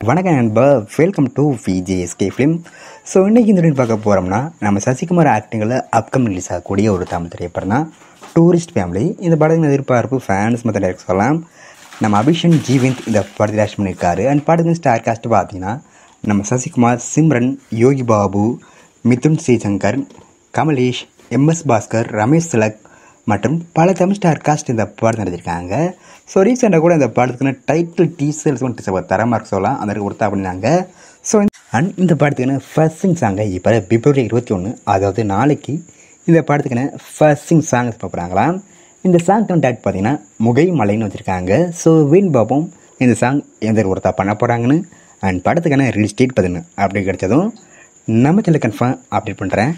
வணக்கம் நண்பா, welcome to VJSK film. So இன்றைக்கி இந்த பார்க்க போகிறோம்னா, நம்ம சசிகுமார் ஆக்டிங்கில் அப்கமிங் ரிலீஸ் ஆகக்கூடிய ஒரு தமிழ் திரைப்படம் தான் டூரிஸ்ட் ஃபேமிலி. இந்த படத்தின் எதிர்பார்ப்பு ஃபேன்ஸ் மற்ற டைரக்ட் சொல்லலாம். நம்ம அபிஷன் ஜீவந்த் இந்த படத்தில் ஆக்ட் பண்ணியிருக்காரு. அண்ட் படத்தின் ஸ்டார் காஸ்ட் பார்த்தீங்கன்னா நம்ம சசிகுமார், சிம்ரன், யோகி பாபு, மிதுன் ஸ்ரீசங்கர், கமலேஷ், எம்எஸ் பாஸ்கர், ரமேஷ் திலக் மற்றும் பல தமிழ் ஸ்டார் காஸ்ட் இந்த படம் நடத்திருக்காங்க. ஸோ ரீசெண்டாக கூட இந்த படத்துக்குன்னு டைட்டில் டீசர்ஸ் தரமாக இருக்க சொல்லலாம் அந்த கொடுத்தா அப்படின்னாங்க. ஸோ அண்ட் இந்த படத்துக்குன்னு ஃபர்ஸ்டிங் சாங்கை இப்போ பிப்ரவரி 21, அதாவது நாளைக்கு இந்த படத்துக்குன்னு ஃபர்ஸ்டிங் சாங் பார்க்குறாங்களாம். இந்த சாங் டேட் பார்த்தீங்கன்னா முகை மலைன்னு வச்சுருக்காங்க. ஸோ வீண் பாபும் இந்த சாங் எந்த ஒருத்தா பண்ண போகிறாங்கன்னு அண்ட் படத்துக்கான ரிலீஸ் டேட் பார்த்தீங்கன்னா அப்படி கிடைச்சதும் நம்ம சேனல் கன்ஃபார்ம் அப்டேட் பண்ணுறேன்.